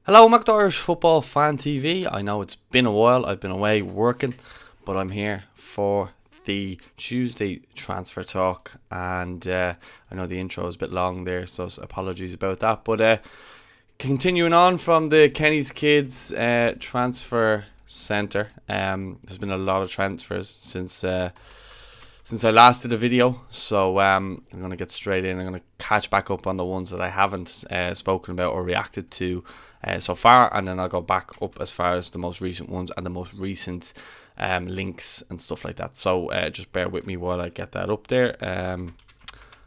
Hello, Irish Football Fan TV. I know it's been a while. I've been away working, but I'm here for the Tuesday transfer talk. And I know the intro is a bit long there, so apologies about that. But continuing on from the Kenny's Kids transfer centre, there's been a lot of transfers since I last did a video, so I'm going to get straight in. I'm going to catch back up on the ones that I haven't spoken about or reacted to so far, and then I'll go back up as far as the most recent ones and the most recent links and stuff like that. So just bear with me while I get that up there.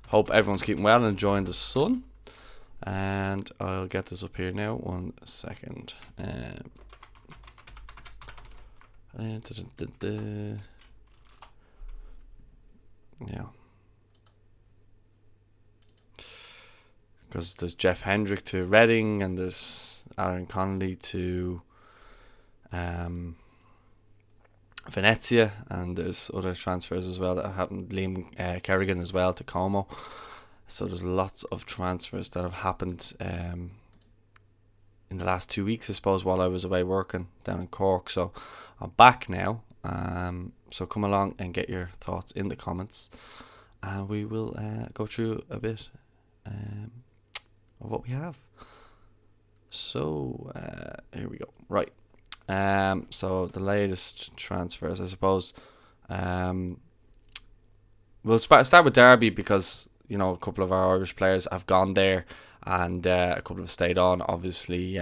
Hope everyone's keeping well and enjoying the sun. And I'll get this up here now. 1 second. Yeah. Because there's Jeff Hendrick to Reading, and there's Aaron Connolly to Venezia, and there's other transfers as well that happened. Liam Kerrigan as well to Como. So there's lots of transfers that have happened in the last 2 weeks, I suppose, while I was away working down in Cork. So I'm back now. So come along and get your thoughts in the comments, and we will go through a bit of what we have. So here we go. Right. So the latest transfers, I suppose. We'll start with Derby because a couple of our Irish players have gone there, and a couple have stayed on. Obviously,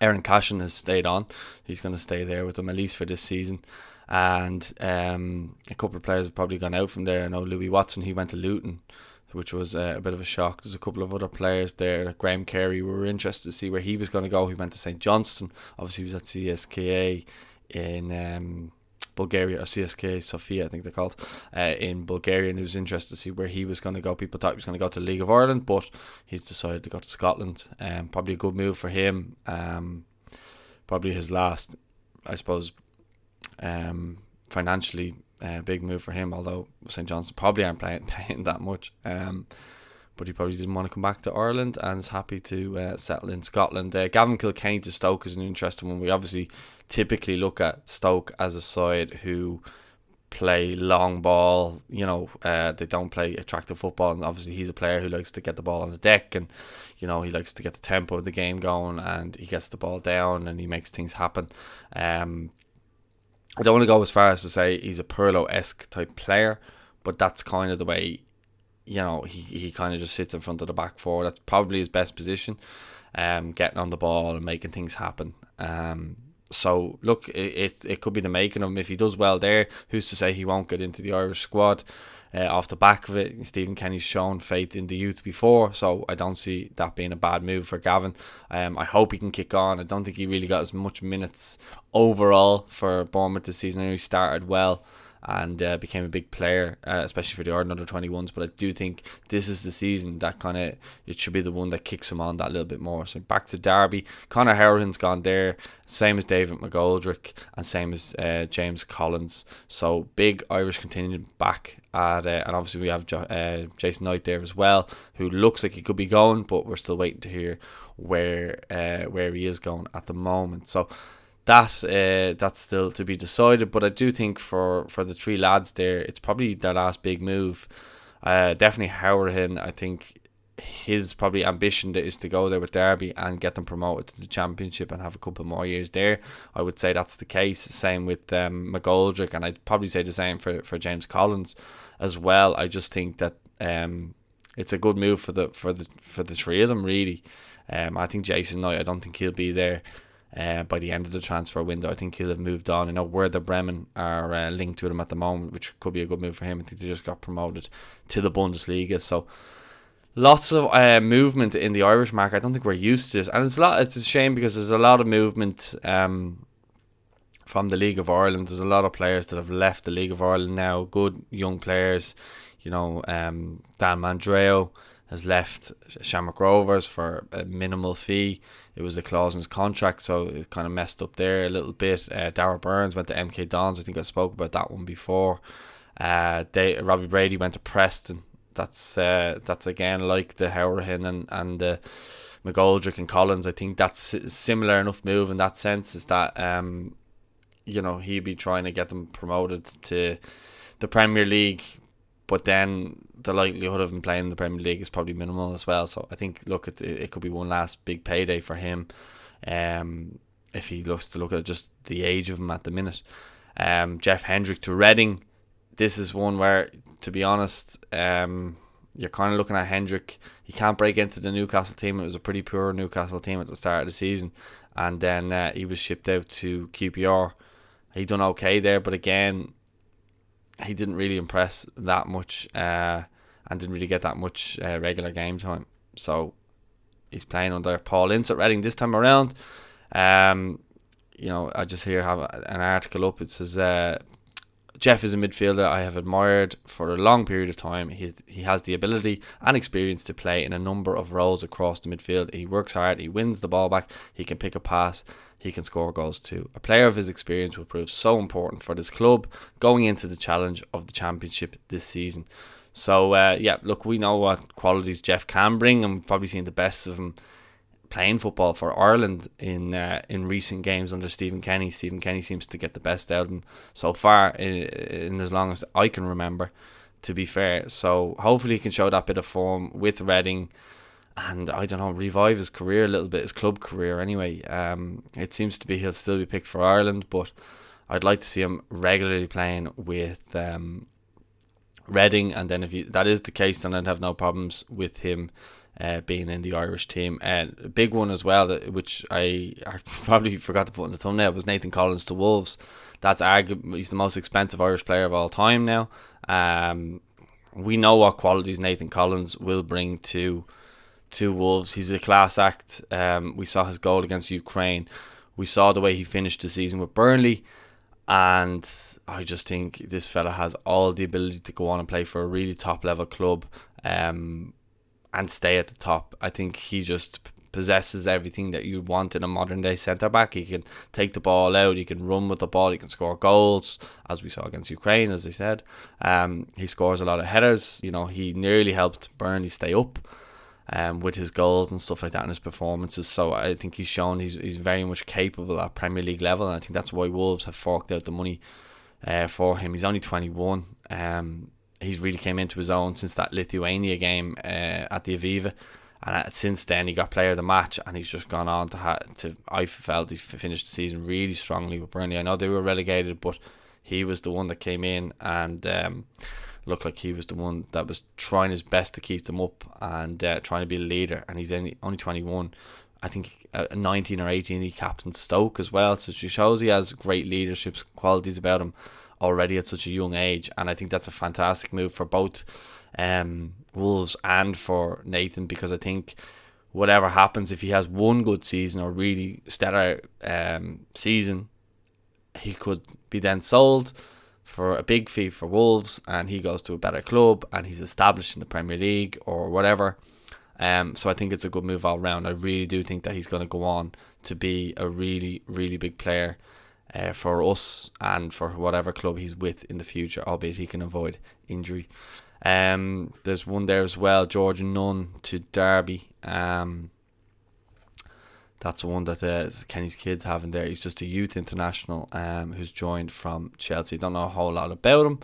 Aaron Cashin has stayed on. He's going to stay there with them at least for this season. And a couple of players have probably gone out from there. I know Louis Watson, he went to Luton, which was a bit of a shock. There's a couple of other players there, like Graham Carey. We were interested to see where he was going to go. He went to St Johnstone. Obviously, he was at CSKA in Bulgaria, or CSKA Sofia, I think they're called, in Bulgaria, and he was interested to see where he was going to go. People thought he was going to go to the League of Ireland, but he's decided to go to Scotland. Probably a good move for him. Probably his last, I suppose, financially big move for him, although St Johnstone probably aren't paying that much. But he probably didn't want to come back to Ireland and is happy to settle in Scotland. Gavin Kilcane to Stoke is an interesting one. We obviously typically look at Stoke as a side who play long ball. They don't play attractive football, and obviously he's a player who likes to get the ball on the deck, and he likes to get the tempo of the game going, and he gets the ball down and he makes things happen. I don't want to go as far as to say he's a Pirlo-esque type player, but that's kind of the way, he kind of just sits in front of the back four. That's probably his best position, getting on the ball and making things happen. So look, it could be the making of him. If he does well there, who's to say he won't get into the Irish squad off the back of it? Stephen Kenny's shown faith in the youth before, so I don't see that being a bad move for Gavin. I hope he can kick on. I don't think he really got as much minutes overall for Bournemouth this season. I know he started well and became a big player, especially for the Ireland under-21s, but I do think this is the season that it should be the one that kicks him on that little bit more. So back to Derby, Conor Howard's gone there, same as David McGoldrick and same as James Collins. So big Irish contingent back at, and obviously we have Jason Knight there as well, who looks like he could be going, but we're still waiting to hear where he is going at the moment. So that's still to be decided, but I do think for the three lads there, it's probably their last big move. Definitely Howard. I think his probably ambition is to go there with Derby and get them promoted to the Championship and have a couple more years there. I would say that's the case. Same with McGoldrick, and I'd probably say the same for James Collins as well. I just think that it's a good move for the three of them, really. I think Jason Knight, I don't think he'll be there by the end of the transfer window. I think he'll have moved on. I know Werder Bremen are linked to him at the moment, which could be a good move for him. I think they just got promoted to the Bundesliga, so lots of movement in the Irish market. I don't think we're used to this, and it's a shame because there's a lot of movement from the League of Ireland. There's a lot of players that have left the League of Ireland now, good young players. Dan Mandreo has left Shamrock Rovers for a minimal fee. It was a clause in his contract, so it kind of messed up there a little bit. Darragh Burns went to MK Dons. I think I spoke about that one before. Robbie Brady went to Preston. That's again like the Howrahan and the McGoldrick and Collins. I think that's similar enough move in that sense, is that he'd be trying to get them promoted to the Premier League, but then the likelihood of him playing in the Premier League is probably minimal as well. So I think, look, it could be one last big payday for him, if he looks to look at just the age of him at the minute. Jeff Hendrick to Reading. This is one where, to be honest, you're kind of looking at Hendrick. He can't break into the Newcastle team. It was a pretty poor Newcastle team at the start of the season, and then he was shipped out to QPR. He done okay there, but again, he didn't really impress that much, and didn't really get that much regular game time. So he's playing under Paul Ince at Reading this time around. I just have an article up. It says, Jeff is a midfielder I have admired for a long period of time. He has the ability and experience to play in a number of roles across the midfield. He works hard, he wins the ball back, he can pick a pass, he can score goals too. A player of his experience will prove so important for this club going into the challenge of the Championship this season. So, look, we know what qualities Jeff can bring, and we've probably seen the best of him playing football for Ireland in recent games under Stephen Kenny. Stephen Kenny seems to get the best out of him so far in as long as I can remember, to be fair. So hopefully he can show that bit of form with Reading, and I don't know, revive his career a little bit, his club career anyway. It seems to be he'll still be picked for Ireland, but I'd like to see him regularly playing with Reading, and then if that is the case, then I'd have no problems with him being in the Irish team. And a big one as well, which I probably forgot to put in the thumbnail, was Nathan Collins to Wolves. That's arguably, he's the most expensive Irish player of all time now. We know what qualities Nathan Collins will bring to Wolves. He's a class act. We saw his goal against Ukraine. We saw the way he finished the season with Burnley. And I just think this fella has all the ability to go on and play for a really top level club, and stay at the top. I think he just possesses everything that you want in a modern day centre back. He can take the ball out, he can run with the ball, he can score goals, as we saw against Ukraine, as I said. He scores a lot of headers. He nearly helped Burnley stay up with his goals and stuff like that in his performances. So I think he's shown he's very much capable at Premier League level, and I think that's why Wolves have forked out the money for him. He's only 21. He's really came into his own since that Lithuania game at the Aviva, and since then he got player of the match, and he's just gone on to I felt he finished the season really strongly with Burnley. I know they were relegated, but he was the one that came in and looked like he was the one that was trying his best to keep them up and trying to be a leader. And he's only 21. I think 19 or 18 he captained Stoke as well, so she shows he has great leadership qualities about him already at such a young age. And I think that's a fantastic move for both Wolves and for Nathan, because I think whatever happens, if he has one good season or really stellar season, he could be then sold for a big fee for Wolves, and he goes to a better club and he's established in the Premier League or whatever. So I think it's a good move all round. I really do think that he's going to go on to be a really, really big player for us and for whatever club he's with in the future, albeit he can avoid injury. There's one there as well, George Nunn to Derby. That's one that Kenny's kids have in there. He's just a youth international who's joined from Chelsea. Don't know a whole lot about him,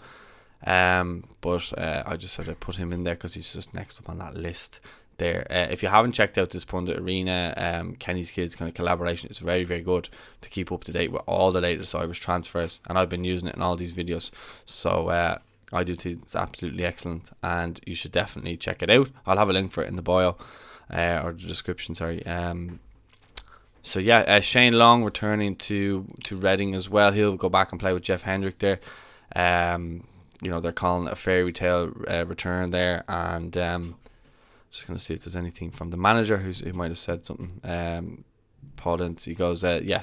but I just said I'd put him in there because he's just next up on that list there. If you haven't checked out this Pundit Arena, Kenny's kids kind of collaboration, it's very, very good to keep up to date with all the latest Irish transfers, and I've been using it in all these videos. So I do think it's absolutely excellent, and you should definitely check it out. I'll have a link for it in the bio or the description. Sorry. So yeah, Shane Long returning to Reading as well. He'll go back and play with Jeff Hendrick there. They're calling it a fairy tale return there, and just going to see if there's anything from the manager who might have said something. Paul Ince, he goes, he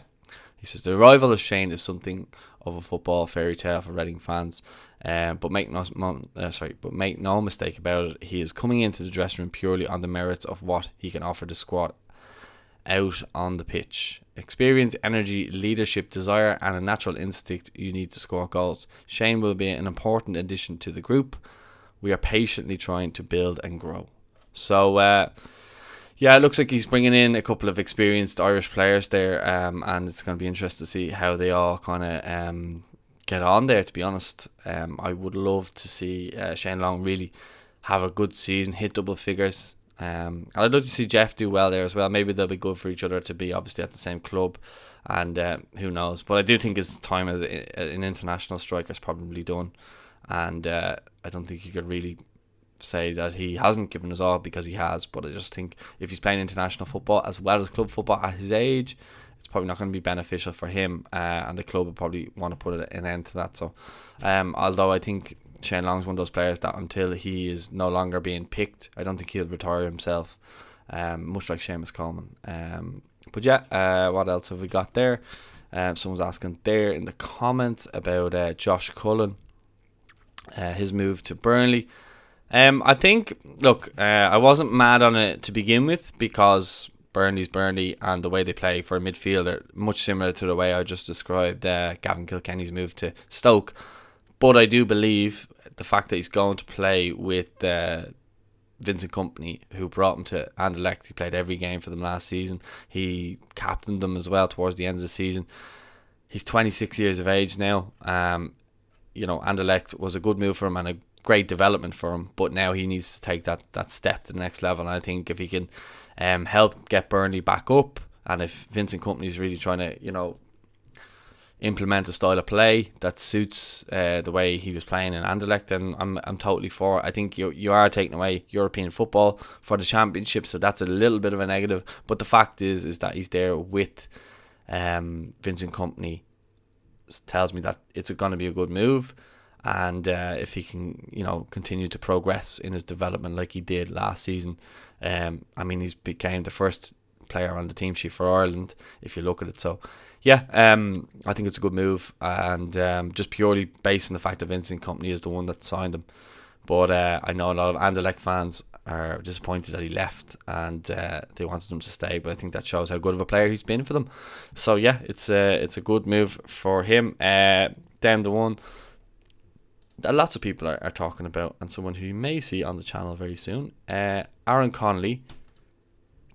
says the arrival of Shane is something of a football fairy tale for Reading fans. But make no mistake about it, he is coming into the dressing room purely on the merits of what he can offer the squad out on the pitch. Experience, energy, leadership, desire, and a natural instinct you need to score goals. Shane will be an important addition to the group. We are patiently trying to build and grow. So Yeah, it looks like he's bringing in a couple of experienced Irish players there, and it's going to be interesting to see how they all kind of get on there, to be honest. I would love to see Shane Long really have a good season, hit double figures. And I'd love to see Jeff do well there as well. Maybe they'll be good for each other to be obviously at the same club, and who knows. But I do think his time as an international striker is probably done, and I don't think you could really say that he hasn't given us all, because he has. But I just think if he's playing international football as well as club football at his age, it's probably not going to be beneficial for him, and the club will probably want to put an end to that. So although I think Shane Long's one of those players that until he is no longer being picked, I don't think he'll retire himself, much like Seamus Coleman. But yeah, what else have we got there? Someone's asking there in the comments about Josh Cullen, his move to Burnley. I think, look, I wasn't mad on it to begin with, because Burnley's Burnley, and the way they play for a midfielder, much similar to the way I just described Gavin Kilcane's move to Stoke. But I do believe the fact that he's going to play with Vincent Kompany, who brought him to Anderlecht. He played every game for them last season. He captained them as well towards the end of the season. He's 26 years of age now. Anderlecht was a good move for him and a great development for him, but now he needs to take that step to the next level. And I think if he can help get Burnley back up, and if Vincent Kompany is really trying to, implement a style of play that suits the way he was playing in Anderlecht, then I'm totally for it. I think you are taking away European football for the Championship, so that's a little bit of a negative. But the fact is that he's there with Vincent Kompany tells me that it's going to be a good move. And if he can, continue to progress in his development like he did last season, he's became the first player on the team sheet for Ireland, if you look at it. So, yeah, I think it's a good move, and just purely based on the fact that Vincent Kompany is the one that signed him. But I know a lot of Anderlecht fans are disappointed that he left, and they wanted him to stay. But I think that shows how good of a player he's been for them. So yeah, it's a good move for him. Then the one that lots of people are talking about, and someone who you may see on the channel very soon, Aaron Connolly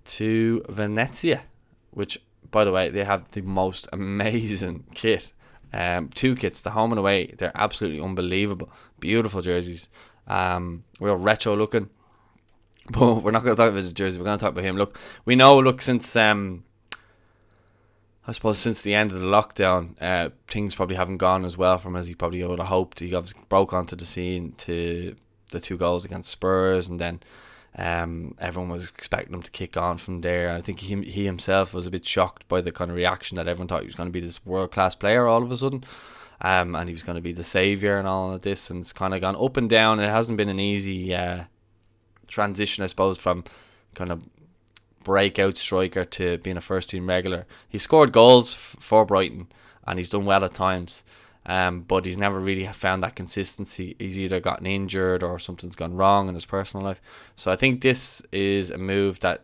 to Venezia, which, by the way, they have the most amazing kit. 2 kits, the home and away. They're absolutely unbelievable. Beautiful jerseys. Real retro looking. But we're not going to talk about the jersey. We're going to talk about him. Since since the end of the lockdown, things probably haven't gone as well for him as he probably would have hoped. He obviously broke onto the scene to the 2 goals against Spurs, and then everyone was expecting him to kick on from there. I think he himself was a bit shocked by the kind of reaction that everyone thought he was going to be this world-class player all of a sudden, and he was going to be the saviour and all of this, and it's kind of gone up and down. It hasn't been an easy transition, I suppose, from kind of breakout striker to being a first team regular. He scored goals for Brighton, and he's done well at times, but he's never really found that consistency. He's either gotten injured or something's gone wrong in his personal life. So I think this is a move that,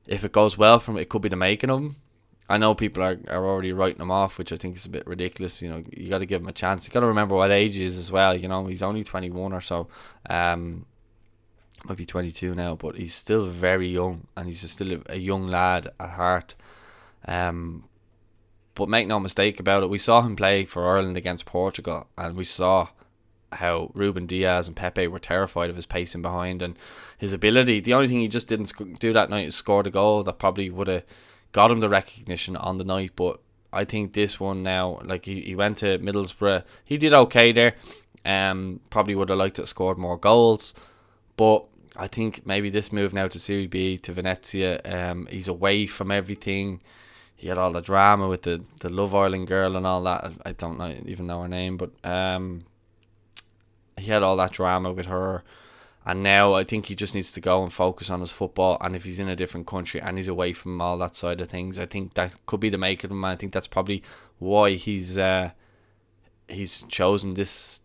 if it goes well for him, it could be the making of him. I know people are already writing him off, which I think is a bit ridiculous. You got to give him a chance. You got to remember what age he is as well. He's only 21 or so. Might be 22 now, but he's still very young, and he's still a young lad at heart. But make no mistake about it, we saw him play for Ireland against Portugal, and we saw how Ruben Diaz and Pepe were terrified of his pacing behind and his ability. The only thing he just didn't do that night is score the goal that probably would have got him the recognition on the night. But I think this one now, like he went to Middlesbrough, he did okay there. Probably would have liked to have scored more goals, but I think maybe this move now to Serie B, to Venezia, he's away from everything. He had all the drama with the Love Island girl and all that. I don't even know her name, but he had all that drama with her. And now I think he just needs to go and focus on his football. And if he's in a different country and he's away from all that side of things, I think that could be the make of him. I think that's probably why he's chosen this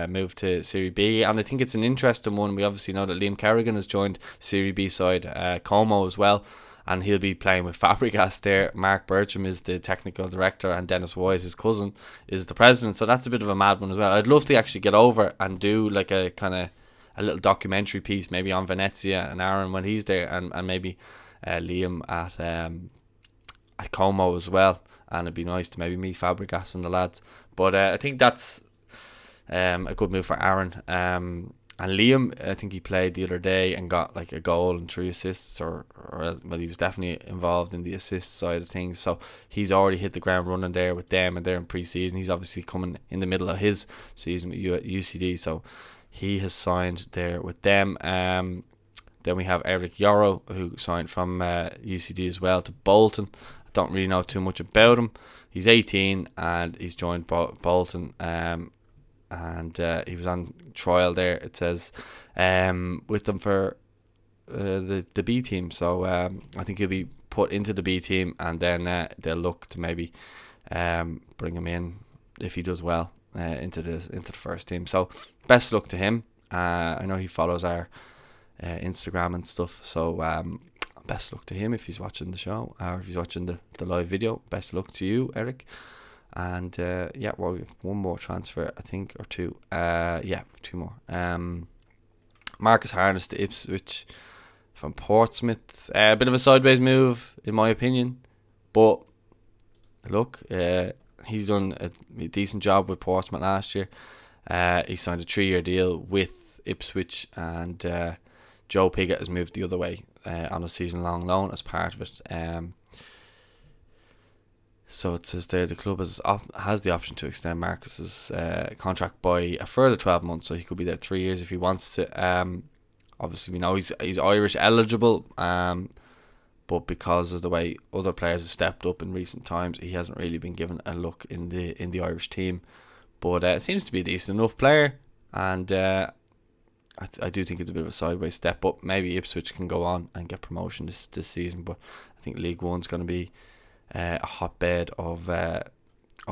move to Serie B, and I think it's an interesting one. We obviously know that Liam Kerrigan has joined Serie B side, Como as well, and he'll be playing with Fabregas there. Mark Bircham is the technical director, and Dennis Wise, his cousin, is the president. So that's a bit of a mad one as well. I'd love to actually get over and do like a kind of a little documentary piece maybe on Venezia and Aaron when he's there, and maybe Liam at Como as well. And it'd be nice to maybe meet Fabregas and the lads. But I think that's a good move for Aaron. And Liam, I think he played the other day and got like a goal and 3 assists, or well, he was definitely involved in the assist side of things. So he's already hit the ground running there with them, and they're in pre-season. He's obviously coming in the middle of his season with UCD, so he has signed there with them. Then we have Eric Yarrow, who signed from UCD as well to Bolton. I don't really know too much about him. He's 18 and he's joined Bolton. And he was on trial there, it says, with them for the B team. So I think he'll be put into the B team, and then they'll look to maybe bring him in if he does well into the first team. So best luck to him. I know he follows our Instagram and stuff, so best luck to him if he's watching the show, or if he's watching the live video. Best luck to you, Eric. And we have one more transfer, I think, or two. 2 more. Marcus Harness to Ipswich from Portsmouth. A bit of a sideways move, in my opinion. But look, he's done a decent job with Portsmouth last year. He signed a 3-year deal with Ipswich, and Joe Pigott has moved the other way on a season-long loan as part of it. So it says there the club has the option to extend Marcus's contract by a further 12 months, so he could be there 3 years if he wants to. Obviously, we know he's Irish eligible, but because of the way other players have stepped up in recent times, he hasn't really been given a look in the Irish team. But it seems to be a decent enough player, and I do think it's a bit of a sideways step up. Maybe Ipswich can go on and get promotion this season, but I think League One's going to be a hotbed of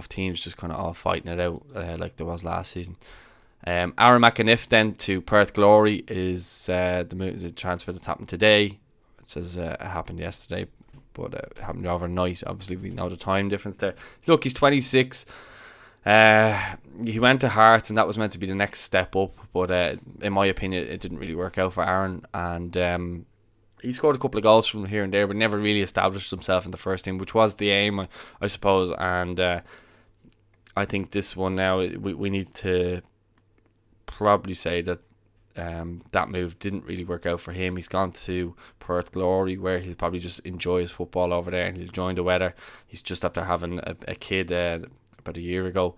teams just kind of all fighting it out like there was last season. Aaron McEneff then to Perth Glory is the transfer that's happened today. It says it happened yesterday, but it happened overnight. Obviously, we know the time difference there. Look, he's 26. He went to Hearts, and that was meant to be the next step up, but in my opinion, it didn't really work out for Aaron. And he scored a couple of goals from here and there, but never really established himself in the first team, which was the aim, I suppose. And I think this one now, we need to probably say that that move didn't really work out for him. He's gone to Perth Glory, where he'll probably just enjoy his football over there, and he'll join the weather. He's just after having a kid about a year ago.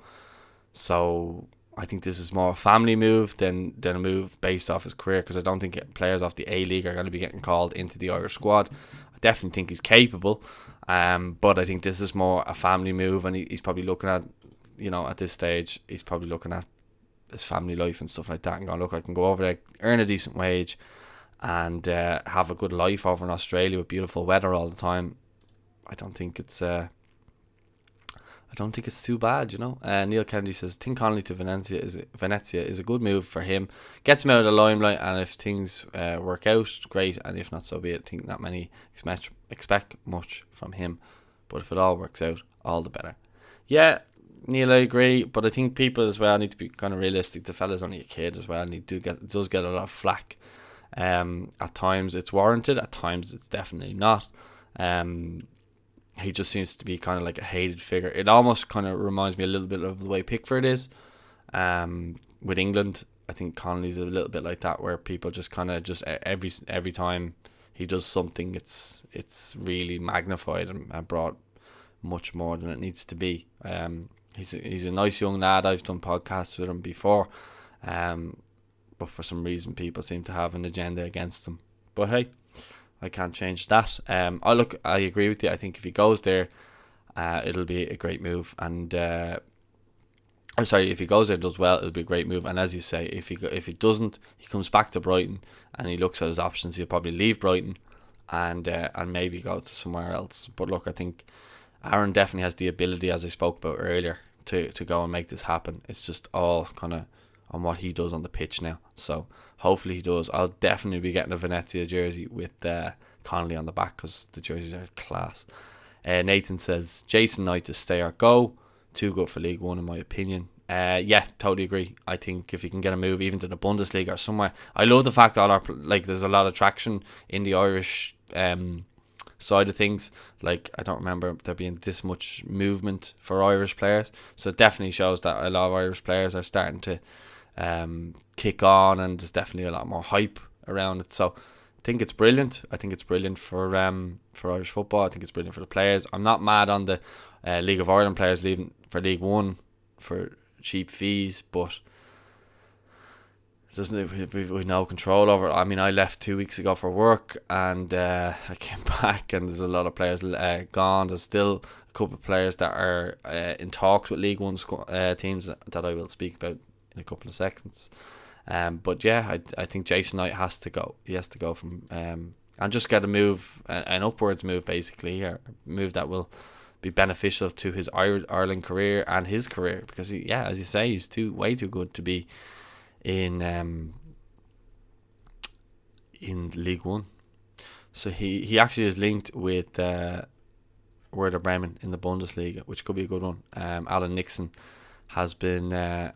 So I think this is more a family move than a move based off his career, because I don't think players off the A-League are going to be getting called into the Irish squad. I definitely think he's capable, but I think this is more a family move, and he's probably looking at, at this stage, he's probably looking at his family life and stuff like that, and going, look, I can go over there, earn a decent wage, and have a good life over in Australia with beautiful weather all the time. I don't think it's too bad, Neil Kennedy says, I think Connolly to Venezia is a good move for him. Gets him out of the limelight, and if things work out, great, and if not, so be it. I think not many expect much from him, but if it all works out, all the better. Yeah, Neil, I agree, but I think people as well need to be kind of realistic. The fella's only a kid as well, and he does get a lot of flack. At times it's warranted, at times it's definitely not. He just seems to be kind of like a hated figure. It almost kind of reminds me a little bit of the way Pickford is with England. I think Connolly's a little bit like that, where people just kind of every time he does something, it's really magnified and brought much more than it needs to be. He's a nice young lad. I've done podcasts with him before, but for some reason people seem to have an agenda against him. But hey, I can't change that. I agree with you. I think if he goes there, it'll be a great move. And if he goes there and does well, it'll be a great move. And as you say, if he doesn't, he comes back to Brighton and he looks at his options. He'll probably leave Brighton and maybe go to somewhere else. But look, I think Aaron definitely has the ability, as I spoke about earlier, to go and make this happen. It's just all kind of on what he does on the pitch now. So hopefully he does. I'll definitely be getting a Venezia jersey with Connolly on the back, because the jerseys are class. Nathan says Jason Knight to stay or go. Too good for League One in my opinion. Yeah, totally agree. I think if he can get a move even to the Bundesliga or somewhere, I love the fact that there's a lot of traction in the Irish side of things. Like, I don't remember there being this much movement for Irish players, so it definitely shows that a lot of Irish players are starting to kick on, and there's definitely a lot more hype around it. So I think it's brilliant. I think it's brilliant for Irish football. I think it's brilliant for the players. I'm not mad on the League of Ireland players leaving for League One for cheap fees, but we've no control over it. I mean, I left 2 weeks ago for work, and I came back, and there's a lot of players gone. There's still a couple of players that are in talks with League One teams that I will speak about in a couple of seconds. But yeah, I think Jason Knight has to go. He has to go from and just get a move, an upwards move, basically, or a move that will be beneficial to his Ireland career and his career, because as you say, he's way too good to be in League One. So he actually is linked with Werder Bremen in the Bundesliga, which could be a good one. Alan Nixon has been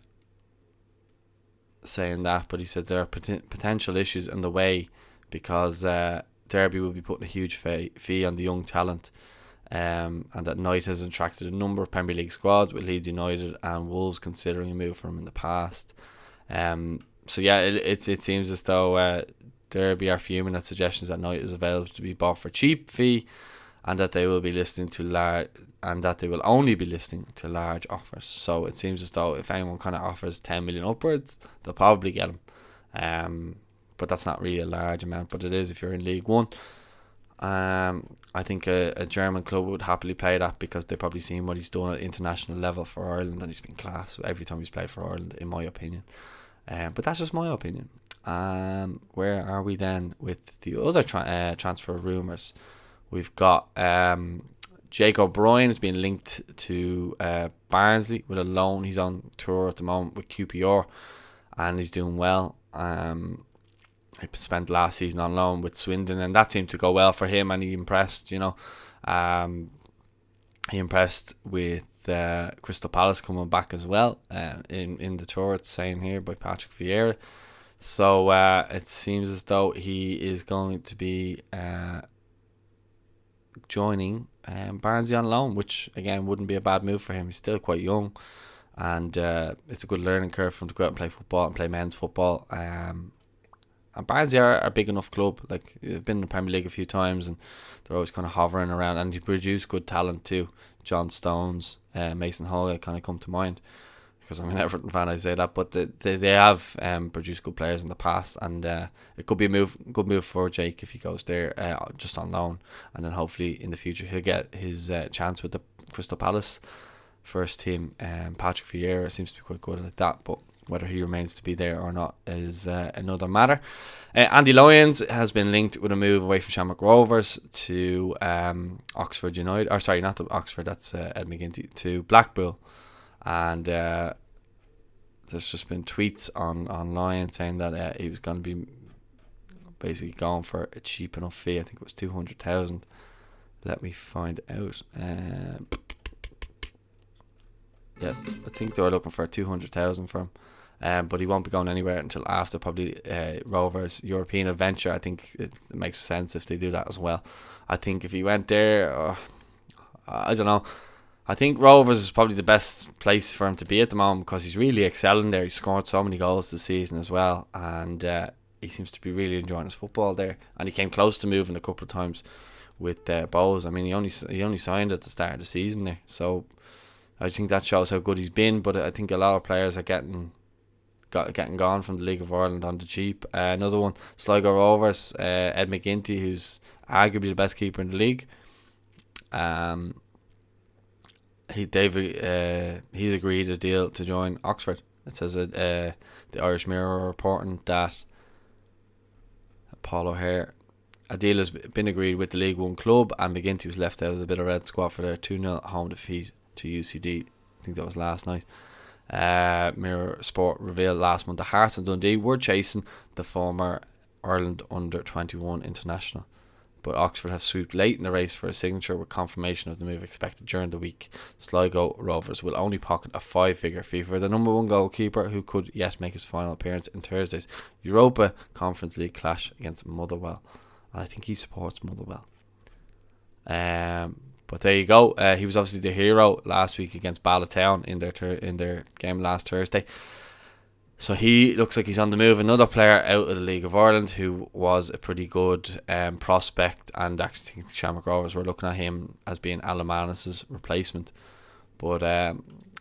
saying that, but he said there are potential issues in the way, because Derby will be putting a huge fee on the young talent, and that Knight has attracted a number of Premier League squads, with Leeds United and Wolves considering a move for him in the past. So yeah, it seems as though Derby are fuming at suggestions that Knight is available to be bought for a cheap fee, and that they will be listening to will only be listening to large offers. So it seems as though if anyone kind of offers 10 million upwards, they'll probably get him. But that's not really a large amount, but it is if you're in League One. I think a German club would happily pay that, because they've probably seen what he's done at international level for Ireland, and he's been class every time he's played for Ireland, in my opinion. But that's just my opinion. Where are we then with the other transfer rumours? We've got Jake O'Brien has been linked to Barnsley with a loan. He's on tour at the moment with QPR, and he's doing well. He spent last season on loan with Swindon, and that seemed to go well for him, and he impressed. He impressed with Crystal Palace coming back as well in the tour. It's saying here by Patrick Vieira. So it seems as though he is going to be joining Barnsley on loan, which again wouldn't be a bad move for him. He's still quite young, and it's a good learning curve for him to go out and play football and play men's football. And Barnsley are a big enough club. Like, they've been in the Premier League a few times, and they're always kind of hovering around, and they produce good talent too. John Stones, Mason Hall kind of come to mind, because I'm an Everton fan, I say that, but they have produced good players in the past, and it could be a good move for Jake if he goes there just on loan, and then hopefully in the future he'll get his chance with the Crystal Palace first team. Patrick Vieira seems to be quite good at that, but whether he remains to be there or not is another matter. Andy Lyons has been linked with a move away from Shamrock Rovers to Oxford United. Or sorry, not to Oxford, that's Ed McGinty, to Blackpool. And there's just been tweets on Lyons saying that he was going to be basically going for a cheap enough fee. I think it was 200,000. Let me find out. Yeah, I think they were looking for 200,000 for him. But he won't be going anywhere until after probably Rovers' European adventure. I think it makes sense if they do that as well. I think if he went there, I don't know. I think Rovers is probably the best place for him to be at the moment, because he's really excelling there. He's scored so many goals this season as well, and he seems to be really enjoying his football there. And he came close to moving a couple of times with Bowes. I mean, he only signed at the start of the season there, so I think that shows how good he's been. But I think a lot of players are getting gone from the League of Ireland on the cheap. Another one, Sligo Rovers, Ed McGinty, who's arguably the best keeper in the league. He's agreed a deal to join Oxford. It says the Irish Mirror reporting that Paul O'Hare, a deal has been agreed with the League One club, and McGinty was left out of the Bit of Red squad for their 2-0 home defeat to UCD. I think that was last night. Mirror Sport revealed last month that Hearts and Dundee were chasing the former Ireland under-21 international. but Oxford have swooped late in the race for a signature, with confirmation of the move expected during the week. Sligo Rovers will only pocket a 5-figure fee for the number one goalkeeper, who could yet make his final appearance in Thursday's Europa Conference League clash against Motherwell. And I think he supports Motherwell. But there you go. He was obviously the hero last week against Ballatown in their game last Thursday. So he looks like he's on the move. Another player out of the League of Ireland who was a pretty good prospect, and actually think the Shamrock Rovers were looking at him as being Alamanis' replacement. But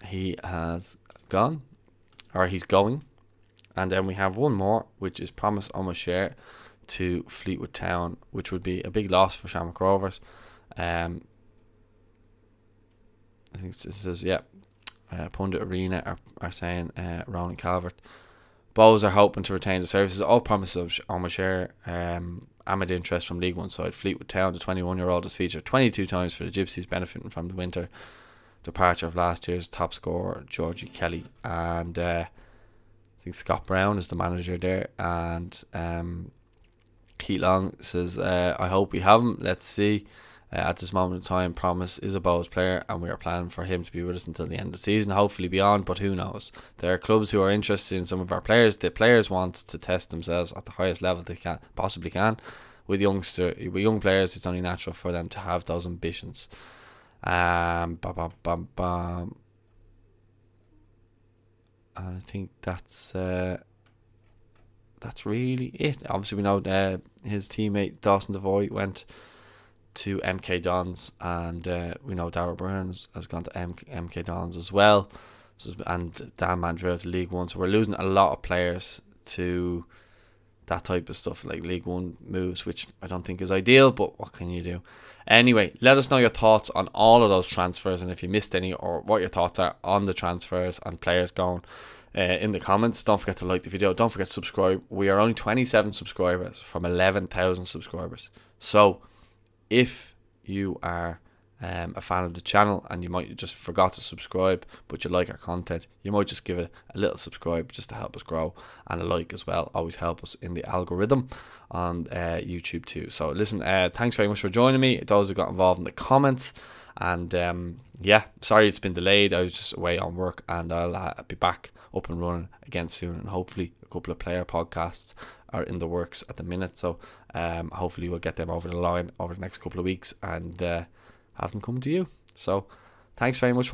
he has gone, or he's going. And then we have one more, which is Promise O'Mashare to Fleetwood Town, which would be a big loss for Shamrock Rovers. I think this says, Pundit Arena are saying Ronan Calvert. Bows are hoping to retain the services of Promise O'Mashare amid interest from League One side Fleetwood Town. The 21-year-old has featured 22 times for the Gypsies, benefiting from the winter departure of last year's top scorer Georgie Kelly. And I think Scott Brown is the manager there. And Keith Long says, I hope we have him. Let's see. At this moment in time, Promise is a Bows player, and we are planning for him to be with us until the end of the season, hopefully beyond, but who knows. There are clubs who are interested in some of our players. The players want to test themselves at the highest level they possibly can. With young players, it's only natural for them to have those ambitions. I think that's really it. Obviously, we know his teammate Dawson Devoy went to MK Dons, and we know Darrell Burns has gone to MK Dons as well, and Dan Mandrell to League One. So we're losing a lot of players to that type of stuff, like League One moves, which I don't think is ideal, but what can you do? Anyway, let us know your thoughts on all of those transfers, and if you missed any, or what your thoughts are on the transfers and players going in the comments. Don't forget to like the video. Don't forget to subscribe. We are only 27 subscribers from 11,000 subscribers. So if you are a fan of the channel and you might just forgot to subscribe, but you like our content, you might just give it a little subscribe just to help us grow, and a like as well always help us in the algorithm on YouTube too. So listen, thanks very much for joining me, those who got involved in the comments, and sorry it's been delayed. I was just away on work, and I'll be back up and running again soon, and hopefully a couple of player podcasts are in the works at the minute, so hopefully we'll get them over the line over the next couple of weeks and have them come to you. So thanks very much for